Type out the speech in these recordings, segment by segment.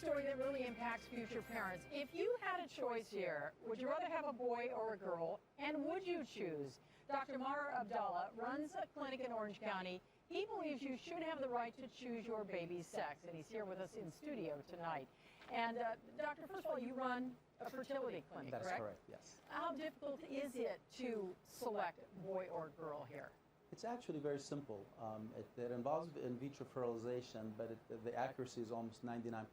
story that really impacts future parents. If you had a choice here, would you rather have a boy or a girl, and would you choose? Dr. Maher Abdallah runs a clinic in Orange County. He believes you should have the right to choose your baby's sex, and he's here with us in studio tonight. And Doctor, first of all, you run a fertility clinic, That's correct? correct, yes. How difficult is it to select boy or girl here? It's actually very simple. It involves in vitro fertilization, but the accuracy is almost 99%.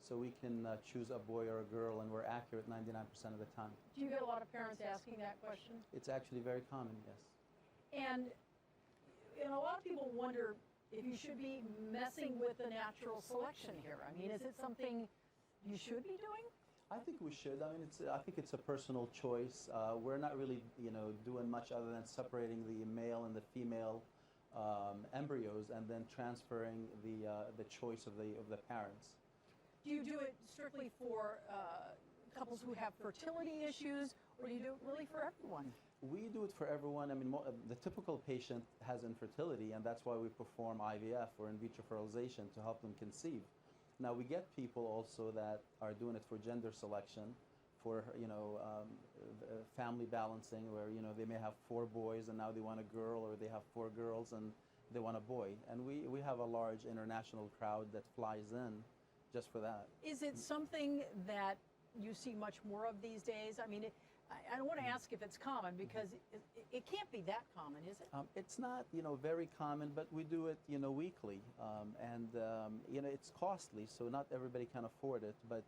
So we can choose a boy or a girl, and we're accurate 99% of the time. Do you get a lot of parents asking that question? It's actually very common, yes. And a lot of people wonder if you should be messing with the natural selection here. I mean, is it something you should be doing? I think we should. I mean, I think it's a personal choice. We're not really, doing much other than separating the male and the female embryos, and then transferring the choice of the parents. Do you do it strictly for couples who have fertility issues, or do you do it really for everyone? We do it for everyone. I mean, the typical patient has infertility, and that's why we perform IVF, or in vitro fertilization, to help them conceive. Now, we get people also that are doing it for gender selection, for family balancing, where they may have 4 boys and now they want a girl, or they have 4 girls and they want a boy. And we have a large international crowd that flies in just for that. Is it something that you see much more of these days? I mean, I don't want to ask if it's common, because it can't be that common, is it? It's not, very common, but we do it, weekly, it's costly, so not everybody can afford it, but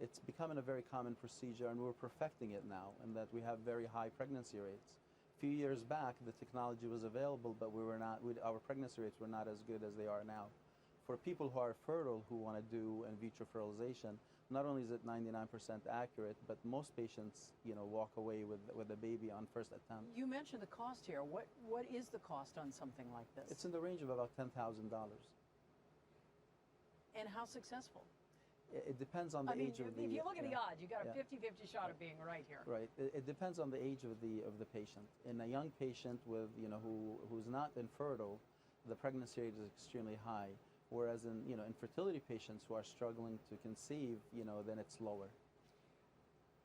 it's becoming a very common procedure, and we're perfecting it now, and that we have very high pregnancy rates. A few years back, the technology was available, but our pregnancy rates were not as good as they are now. For people who are fertile, who want to do in vitro fertilization, not only is it 99% accurate, but most patients, walk away with a baby on first attempt. You mentioned the cost here. What is the cost on something like this? It's in the range of about $10,000. And how successful? It depends on the age of the... If you look at the odds, you got a 50-50 shot of being right here. Right. It depends on the age of the patient. In a young patient with, who's not infertile, the pregnancy rate is extremely high. Whereas in, infertility patients who are struggling to conceive, then it's lower.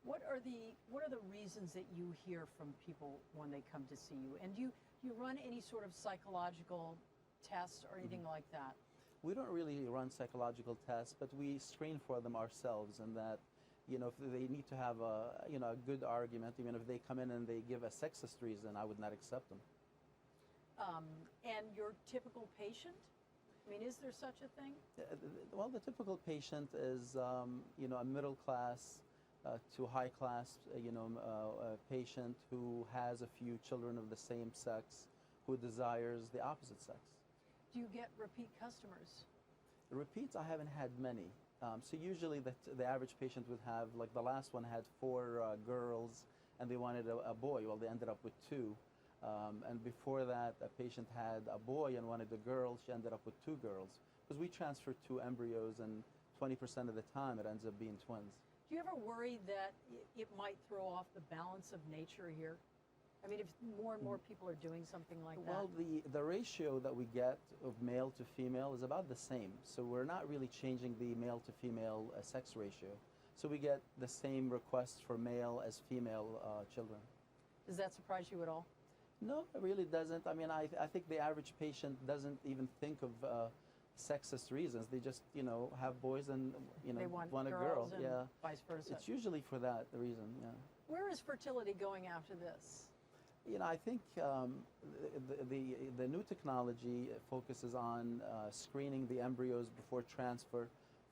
What are the reasons that you hear from people when they come to see you? And do you run any sort of psychological tests or anything like that? We don't really run psychological tests, but we screen for them ourselves, and that, if they need to have a good argument, even if they come in and they give a sexist reason, I would not accept them. And your typical patient? I mean, is there such a thing? Well, the typical patient is, a middle class to high class, patient who has a few children of the same sex, who desires the opposite sex. Do you get repeat customers? The repeats, I haven't had many. So usually the average patient would have, like the last one had 4 girls, and they wanted a boy. Well, they ended up with 2. And before that, a patient had a boy and wanted a girl. She ended up with 2 girls. Because we transfer 2 embryos, and 20% of the time it ends up being twins. Do you ever worry that it might throw off the balance of nature here? I mean, if more and more people are doing something like that? Well, the ratio that we get of male to female is about the same. So we're not really changing the male to female sex ratio. So we get the same requests for male as female children. Does that surprise you at all? No, it really doesn't. I mean, I think the average patient doesn't even think of sexist reasons. They just, have boys and, they want a girl. And yeah, vice versa. It's usually for that reason. Yeah. Where is fertility going after this? I think the new technology focuses on screening the embryos before transfer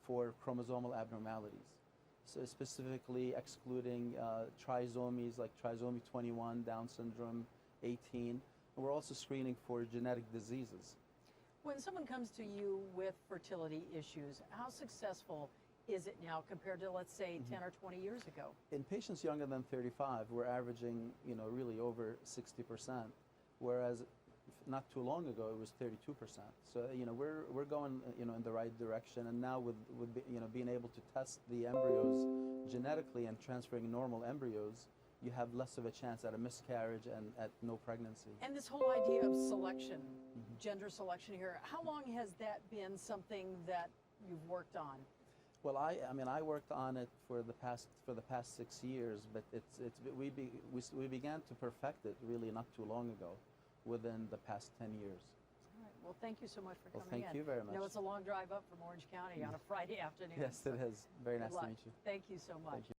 for chromosomal abnormalities. So specifically excluding trisomies like trisomy 21, Down syndrome, 18. And we're also screening for genetic diseases. When someone comes to you with fertility issues, how successful is it now compared to, let's say, 10 or 20 years ago? In patients younger than 35, we're averaging, really over 60%, whereas not too long ago it was 32%. So, we're going, in the right direction. And now with being able to test the embryos genetically and transferring normal embryos, you have less of a chance at a miscarriage and at no pregnancy. And this whole idea of selection, gender selection here, how long has that been something that you've worked on? Well, I mean, I worked on it for the past 6 years, but we began to perfect it really not too long ago, within the past 10 years. All right. Well, thank you so much for Well, coming in. thank you very much. I know it's a long drive up from Orange County on a Friday afternoon. Yes, it is. Very nice Good luck. to meet you. Thank you so much. Thank you.